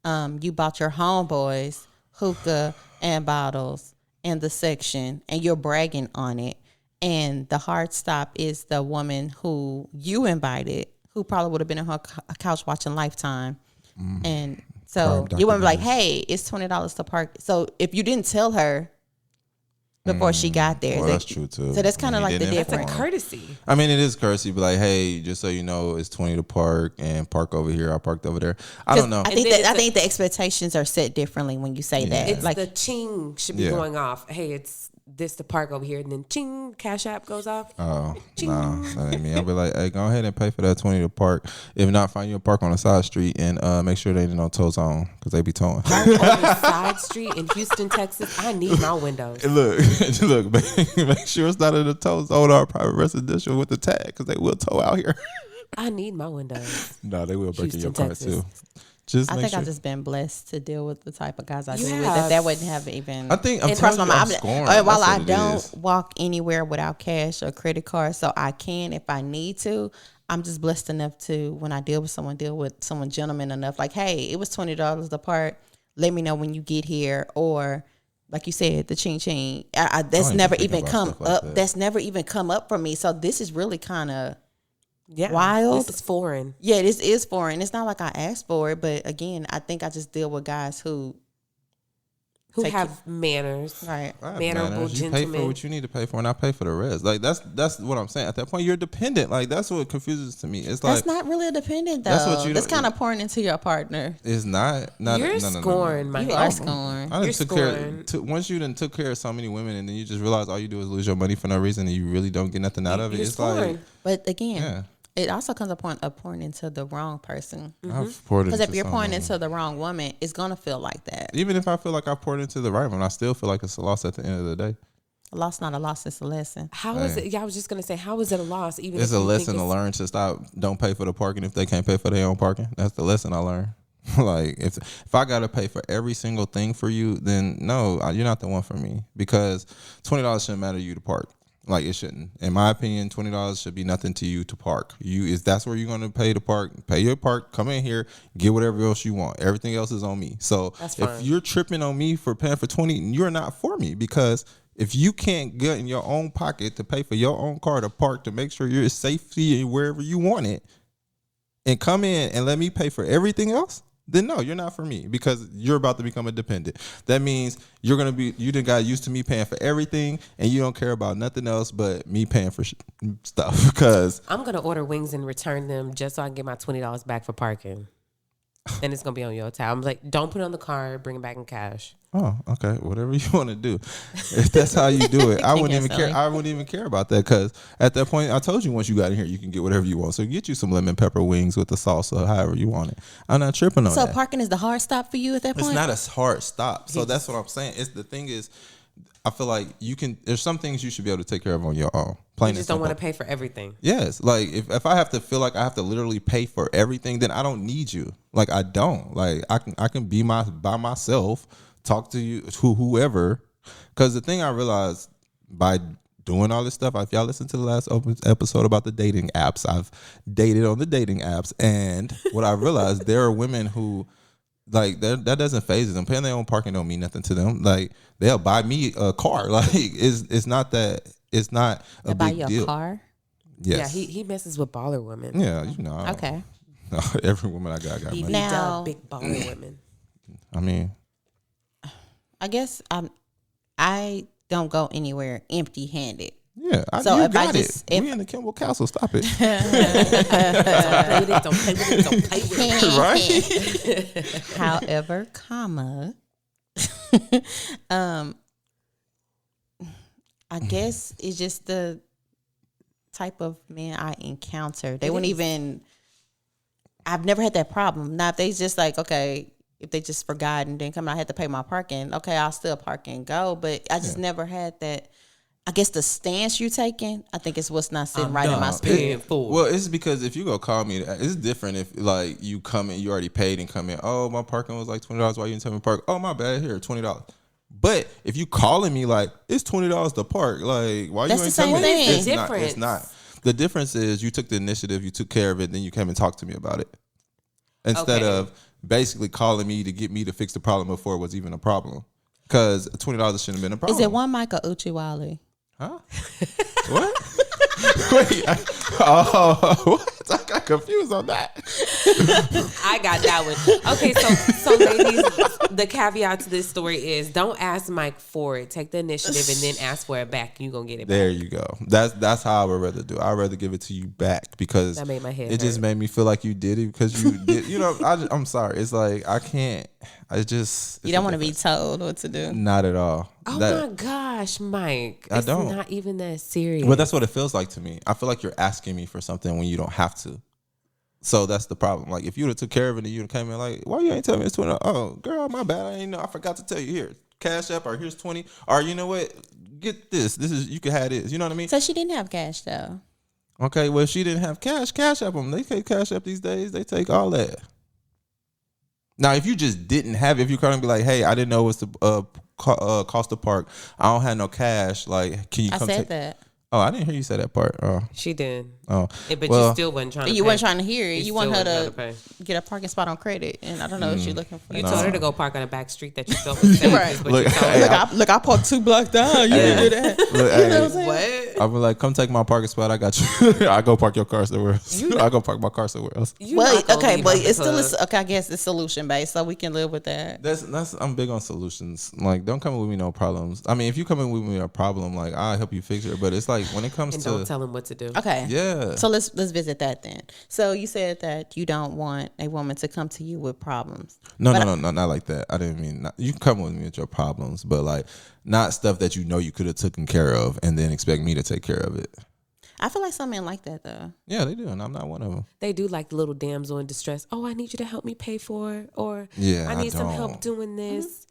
Mm-hmm. You bought your homeboys hookah and bottles in the section, and you're bragging on it. And the hard stop is the woman who you invited, who probably would have been on her couch watching Lifetime. And so you wouldn't be like, hey, it's $20 to park. So if you didn't tell her before she got there. Well, that's true too. So that's kind of like the difference. That's a courtesy. I mean, it is courtesy, but like, hey, just so you know, it's 20 to park and park over here. I parked over there. I don't know. I think the expectations are set differently when you say that. It's like the ching should be going off. Hey, it's this to park over here, and then ching, Cash App goes off. Oh, no, that ain't me. I'll be like, hey, go ahead and pay for that 20 to park. If not, find you a park on a side street and make sure they ain't no toes on because they be towing. Park on a side street in Houston, Texas. I need my windows. Look, make sure it's not in the tow zone or private residential with the tag because they will tow out here. I need my windows. No, they will break in your Houston, car Texas. too. Just I make think sure. I've just been blessed to deal with the type of guys I You deal with have. that wouldn't have even. I think I'm and crossed telling my you, I'm mind. scoring. While That's I what it don't is. walk anywhere without cash or credit card, so I can if I need to. I'm just blessed enough to, when I deal with someone gentleman enough. Like, hey, it was $20 apart. Let me know when you get here, or like you said, the ching ching. That's ain't never thinking even about come stuff like up. that. That's never even come up for me. So this is really kind of Yeah, wild. This is foreign. Yeah, this is foreign. It's not like I asked for it, but again, I think I just deal with guys who Who take have manners. right. I have Mannerable manners. You pay for gentlemen. what you need to pay for, and I pay for the rest. Like that's what I'm saying. At that point, you're dependent. Like that's what confuses to me. It's like That's not really a dependent though. That's what you That's don't- kind of pouring into your partner. it's not. You're scoring, my You head. are scoring. I done You're took scoring. care. Once you done took care of so many women, and then you just realize all you do is lose your money for no reason, and you really don't get nothing out of it. You're It's scoring. like, But again, yeah, it also comes upon pouring into the wrong person. I've poured Because into if you're so pouring many. into the wrong woman, it's gonna feel like that. Even if I feel like I poured into the right one, I still feel like it's a loss at the end of the day. A loss, not a loss. It's a lesson. How is it? Yeah, I was just gonna say, how is it a loss? Even It's if a you lesson think to it's- learn to stop. Don't pay for the parking if they can't pay for their own parking. That's the lesson I learned. Like if I gotta pay for every single thing for you, then no, you're not the one for me. Because $20 shouldn't matter to you to park. Like it shouldn't. In my opinion, $20 should be nothing to you to park. If that's where you're gonna pay to park, pay your park. Come in here, get whatever else you want. Everything else is on me. So That's if fine. you're tripping on me for paying for 20, you're not for me because. If you can't get in your own pocket to pay for your own car to park to make sure you're safely wherever you want it, and come in and let me pay for everything else, then no, you're not for me because you're about to become a dependent. That means you done got used to me paying for everything and you don't care about nothing else but me paying for stuff because I'm gonna order wings and return them just so I can get my $20 back for parking. And it's gonna be on your tab. I'm like, don't put it on the card, bring it back in cash. oh, okay, whatever you want to do. If that's how you do it, I wouldn't even care. I wouldn't even care about that because at that point, I told you once you got in here, you can get whatever you want. So get you some lemon pepper wings with the salsa, however you want it. I'm not tripping on So that. parking is the hard stop for you at that point. It's not a hard stop. So that's what I'm saying. It's the thing is, I feel like there's some things you should be able to take care of on your own. Plain You just and don't want to simple. pay for everything. Yes. Like if I have to feel like I have to literally pay for everything, then I don't need you. Like I don't. Like I can be by myself, talk to you to whoever. Because the thing I realized by doing all this stuff, if y'all listen to the last episode about the dating apps, I've dated on the dating apps, and what I realized there are women who. Like that doesn't phase them. Paying their own parking don't mean nothing to them. Like they'll buy me a car. Like it's not that. It's not a To buy big your deal. car. Yes. Yeah, he messes with baller women. Yeah, you know. Okay. Every woman I got money. Now- Big baller women. I mean, I guess I don't go anywhere empty handed. yeah. So you if I got just- it. if- We in the Kimball Castle. Stop it. Don't play with it. Don't play with it. Right? However, comma, I guess it's just the type of men I encounter. They wouldn't even. I've never had that problem. Now, if they just like, okay, if they just forgot and then come out, I had to pay my parking. Okay, I'll still park and go. But I just never had that. I guess the stance you're taking, I think is what's not sitting right in my spirit. Well, it's because if you go call me, it's different if like you come in, you already paid and come in. Oh, my parking was like $20. Why you didn't tell me to park? Oh, my bad. Here, $20. But if you calling me like it's $20 to park, like why That's you ain't the tell same me? thing. It's not. It's Difference. not. The difference is you took the initiative, you took care of it, then you came and talked to me about it instead Okay. of basically calling me to get me to fix the problem before it was even a problem. Because $20 shouldn't have been a problem. Is it one mic or Uchiwali? Huh? What? Wait. What? I got confused on that. I got that one. Okay, so ladies, the caveat to this story is don't ask Mike for it. Take the initiative and then ask for it back. You gonna get it back. There you go. That's how I would rather do. I'd rather give it to you back because That made my head it just hurt. made me feel like you did it because you did. You know, I'm sorry. It's like I can't. I just. You don't want to be told what to do. Not at all. Oh my gosh, Mike. I It's don't. not even that serious. Well, that's what it feels like to me. I feel like you're asking me for something when you don't have to. So that's the problem. Like if you would have took care of it and you came in like, why you ain't tell me it's $20? Oh, girl, my bad. I ain't know. I forgot to tell you. Here, Cash App or here's 20. Or you know what? Get this. This is you can have this. You know what I mean? So she didn't have cash though. Okay, well, if she didn't have cash app them. They take cash app these days. They take all that. Now, if you just didn't have it, if you come and be like, hey, I didn't know it was the cost of park. I don't have no cash. Like, can you come I said that. Oh, I didn't hear you say that part. Oh. She did. Oh. But well, you still wasn't trying to You pay. weren't trying to hear it. You want her to pay. get a parking spot on credit, and I don't know what you're looking for. You told her to go park on a back street that you felt was safe. Right. But Look, you told hey, her. Look, I parked 2 blocks down. You didn't do that. Look, You know what I'm saying? What? I'll be like, come take my parking spot. I got you. I go park your car somewhere else. I go park my car somewhere else. You Well, not gonna okay, leave but out the it's still club. okay. I guess it's solution based, so we can live with that. That's I'm big on solutions. Like, don't come with me no problems. I mean, if you come in with me a problem, like I'll help you fix it. But it's like when it comes And to don't tell him what to do. Okay. yeah. So let's visit that then. So you said that you don't want a woman to come to you with problems. No, not like that. I didn't mean you can come with me with your problems, but like not stuff that you know you could have taken care of and then expect me to take care of it. I feel like some men like that though. Yeah, they do, and I'm not one of them. They do like the little damsel in distress. Oh, I need you to help me pay for it. Or Yeah, I need some don't. help doing this.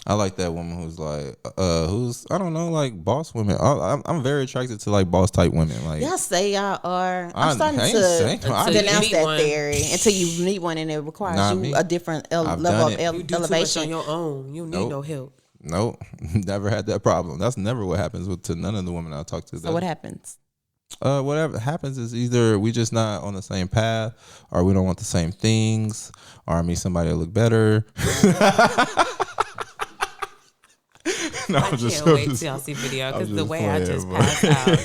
I like that woman who's like, who's I don't know, like boss women. I'm very attracted to like boss type women. Like Y'all say y'all are. I I'm starting ain't to saying- I you denounce meet that one. theory until you meet one and it requires Not you me. a different I've level done of it. You do too much elevation. on your own. You need Nope. no help. Nope, never had that problem. That's never what happens to none of the women I talk to. So what happens? Whatever happens is either we just not on the same path, or we don't want the same things, or I meet somebody that look better. No, I can't wait till y'all see video because the just way I playing, just bro. passed out.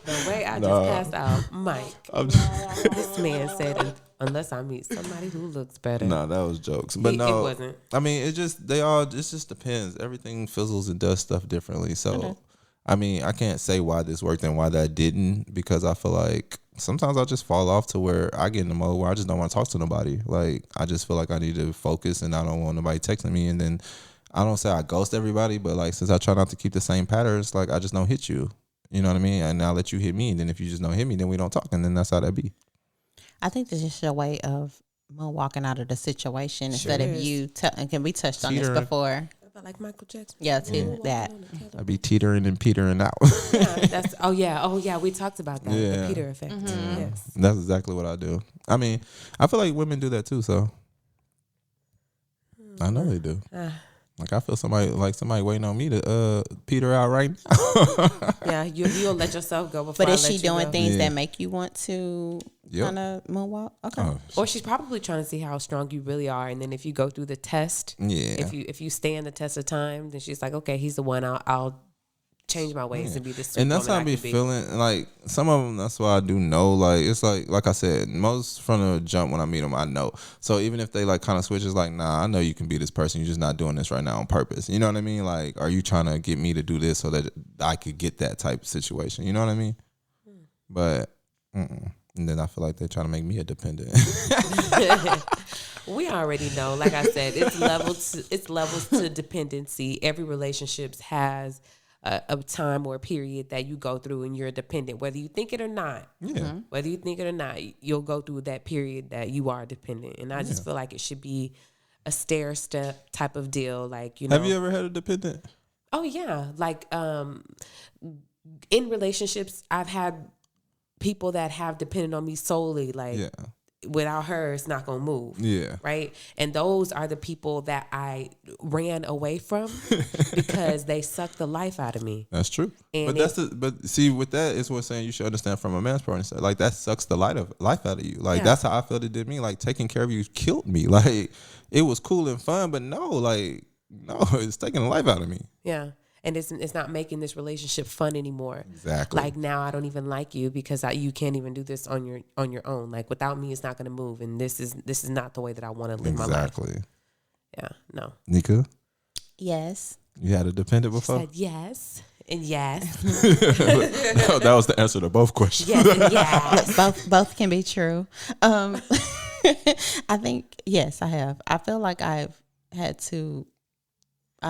The way I just passed out, Mike. This man said, unless I meet somebody who looks better. No, that was jokes. But It no, wasn't. I mean, it just depends. Everything fizzles and does stuff differently. So, I mean, I can't say why this worked and why that didn't because I feel like sometimes I just fall off to where I get in the mode where I just don't want to talk to nobody. Like I just feel like I need to focus and I don't want nobody texting me. And then I don't say I ghost everybody, but like since I try not to keep the same patterns, like I just don't hit you. You know what I mean? And I'll let you hit me. And then if you just don't hit me, then we don't talk. And then that's how that be. I think this is just a way of walking out of the situation instead of is. you. And can we touched on this Teetering. before? Like Michael Jackson. Yeah, too. That. I be teetering and petering out. Yeah, that's oh yeah, we talked about that. Yeah. The Peter effect. Yes. That's exactly what I do. I mean, I feel like women do that too. So I know they do. Like I feel somebody waiting on me to peter out right now. Yeah, you'll let yourself go before But I is let she you doing go. things Yeah. that make you want to Yep. kind of moonwalk? Okay. Oh, Or she's probably trying to see how strong you really are, and then if you go through the test, yeah. if you stand the test of time, then she's like, okay, he's the one. I'll change my ways and be this. Sweet And that's how I woman be can feeling. Like some of them, that's why I do know. Like it's like I said, most from the jump when I meet them, I know. So even if they like kind of switch, it's like, nah, I know you can be this person. You're just not doing this right now on purpose. You know what I mean? Like, are you trying to get me to do this so that I could get that type of situation? You know what I mean? But, and then I feel like they're trying to make me a dependent. We already know. Like I said, it's levels to dependency. Every relationship has a time or a period that you go through and you're dependent, whether you think it or not. Yeah. Whether you think it or not, you'll go through that period that you are dependent. And I just feel like it should be a stair step type of deal. Like, you know. Have you ever had a dependent? Oh yeah. Like in relationships, I've had people that have depended on me solely. Like Yeah. without her, it's not gonna move. Yeah. Right. And those are the people that I ran away from because they sucked the life out of me. That's true. And But see, with that, it's what saying you should understand from a man's point of view. Like that sucks the life out of you. Like Yeah. that's how I felt it did me. Like taking care of you killed me. Like it was cool and fun, but no, it's taking the life out of me. Yeah. And it's not making this relationship fun anymore. Exactly. Like now I don't even like you because you can't even do this on your own. Like without me, it's not going to move. And this is not the way that I want to live my life. Exactly. Yeah. No. Nika, Yes. you had a dependent before? Said yes and yes. No, that was the answer to both questions. Yes and yes. Both can be true. I think yes, I have. I feel like I've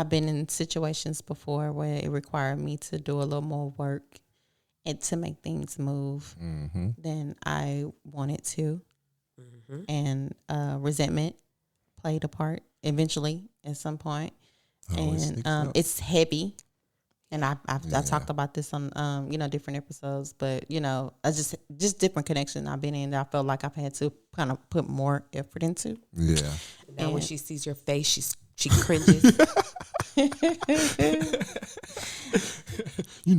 been in situations before where it required me to do a little more work and to make things move than I wanted to. And resentment played a part eventually at some point. Always And sneaks up. it's heavy. And I talked about this on different episodes, but I just different connections I've been in that I felt like I've had to kind of put more effort into. Yeah. Now when she sees your face, she cringes.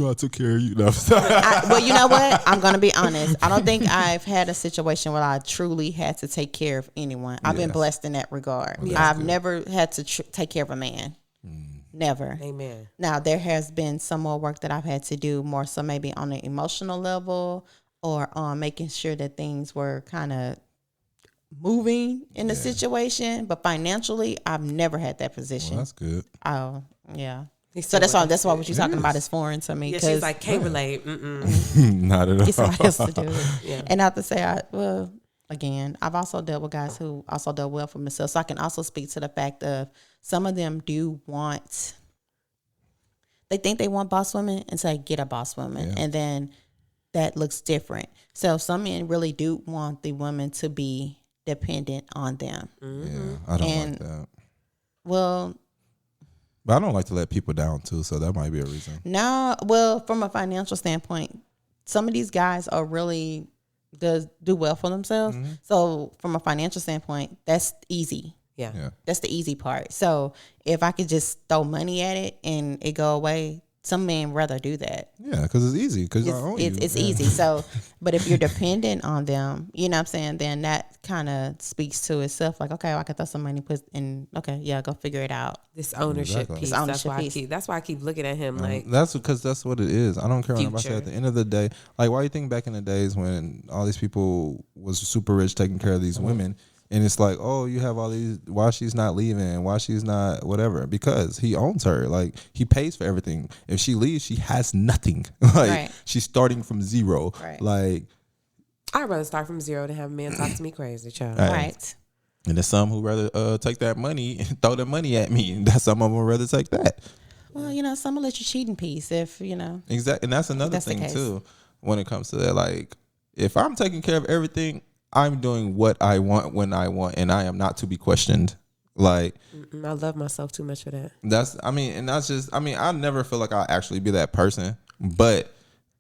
I took care of you. No. Well, you know what? I'm gonna be honest. I don't think I've had a situation where I truly had to take care of anyone. I've been blessed in that regard. Well, I've good. never had to take care of a man. Never. Amen. Now, there has been some more work that I've had to do, more so maybe on an emotional level or on making sure that things were kind of moving in the situation. But financially, I've never had that position. Well, that's good. Oh, yeah. So that's why what you're talking about is foreign to me. Yeah, she's like, can't relate. Not at all. Get somebody else to do it. Yeah. And I have to say, again, I've also dealt with guys who also dealt well for themselves. So I can also speak to the fact of some of them they think they want boss women and say, get a boss woman. Yeah. And then that looks different. So some men really do want the woman to be dependent on them. Yeah, I don't like that. Well, but I don't like to let people down too, so that might be a reason. no, well, from a financial standpoint, some of these guys are really do well for themselves. So from a financial standpoint, that's easy. Yeah. That's the easy part. So if I could just throw money at it and it go away, some men rather do that. Yeah, because it's easy. Because It's easy. So, but if you're dependent on them, you know what I'm saying, then that kind of speaks to itself. Like, okay, well, I can throw some money, go figure it out. This ownership Exactly. piece. This ownership piece. That's why I keep looking at him like. That's because that's what it is. I don't care what anybody say. Future. At the end of the day, like, why you think back in the days when all these people was super rich taking care of these women, and it's like, oh, you have all these, why she's not leaving, why she's not whatever, because he owns her. Like, he pays for everything. If she leaves, she has nothing. Like, Right. she's starting from zero. Right. Like, I'd rather start from zero than have a man talk to me crazy, child. Right. and there's some who rather take that money and throw the money at me. That's some of them would rather take that. Well, some will let you cheat in peace if, Exactly, and that's another That's the thing case. too. When it comes to that, like, if I'm taking care of everything, I'm doing what I want when I want, and I am not to be questioned. Like, I love myself too much for that. I never feel like I'll actually be that person, but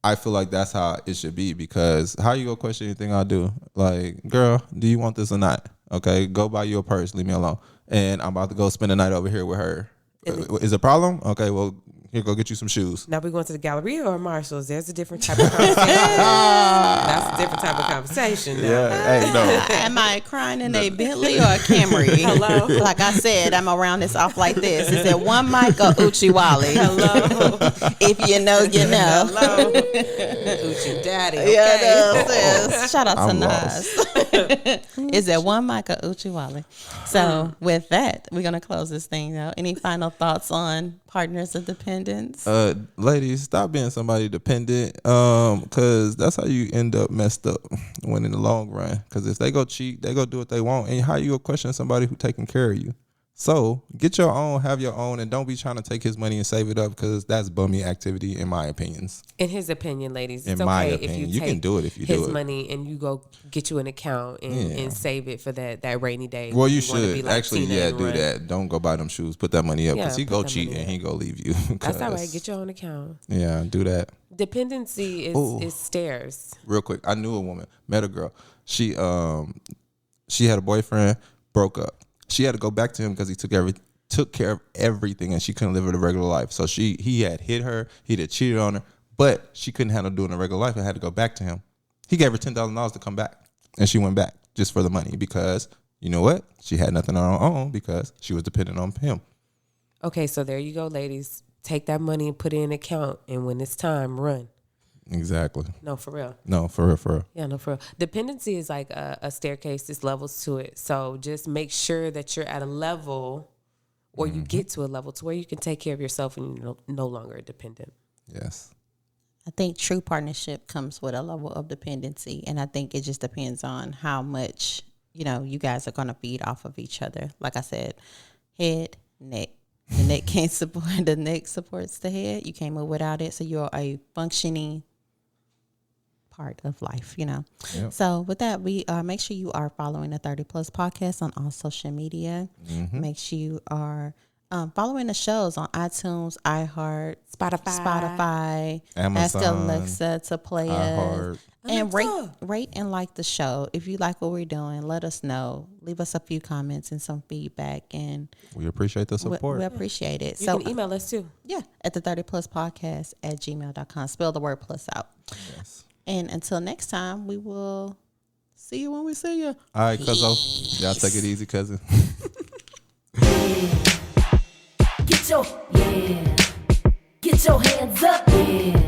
I feel like that's how it should be, because how you gonna question anything I do? Like, girl, do you want this or not? Okay, go buy you a purse, leave me alone. And I'm about to go spend the night over here with her. Is it a problem? Okay, well, here, go get you some shoes. Now we going to the Galleria or Marshalls? There's a different type of conversation. That's a different type of conversation. Now. Yeah, hey, no. Am I crying in a Bentley or a Camry? Hello? Like I said, I'm around this off like this. Is it one mic or Uchi Wally? Hello. If you know, you know. Hello. Uchi Daddy. Okay. Yeah, that's it. Shout out to I'm Nas. Is it one mic or Uchi Wally? So with that, we're gonna close this thing out. Any final thoughts on partners of dependence? Ladies, stop being somebody dependent, because that's how you end up messed up when in the long run. Because if they go cheat, they go do what they want, and how you go question somebody who taking care of you? So get your own, have your own, and don't be trying to take his money and save it up, because that's bummy activity, in my opinions. In his opinion, ladies, it's In my okay if opinion. you You take can do it if you his do it. money and you go get you an account and save it for that rainy day. Well, when you wanna be should like actually, Tina and do run. that. Don't go buy them shoes. Put that money up, because Yeah, he put go that cheat money and up. he go leave you. That's all right. 'Cause- Get your own account. Yeah, do that. Dependency is stairs. Real quick, I knew a woman, met a girl. She had a boyfriend, broke up. She had to go back to him because he took care of everything, and she couldn't live a regular life. So he had hit her, he'd had cheated on her, but she couldn't handle doing a regular life and had to go back to him. He gave her $10,000 to come back, and she went back just for the money, because you know what? She had nothing on her own because she was dependent on him. Okay, so there you go, ladies. Take that money and put it in an account, and when it's time, run. Exactly. No, for real. No, for real. Yeah, no, for real. Dependency is like a staircase. There's levels to it. So just make sure that you're at a level, or you get to a level to where you can take care of yourself and you're no longer dependent. Yes. I think true partnership comes with a level of dependency, and I think it just depends on how much you guys are going to feed off of each other. Like I said, head, neck. The neck can't support. The neck supports the head. You can't move without it. So you're a functioning part of life, Yep. So with that, we make sure you are following the 30 Plus podcast on all social media. Make sure you are following the shows on iTunes, iHeart, Spotify. Ask Amazon, Alexa to play us. iHeart. And rate and like the show. If you like what we're doing, let us know. Leave us a few comments and some feedback, and We appreciate the support. we appreciate it. You So can email us too. yeah, at the 30 plus podcast at gmail.com. Spell the word plus out. Yes. And until next time, we will see you when we see you. All right, cuzzo. Y'all take it easy, cousin. Get your hands up, yeah.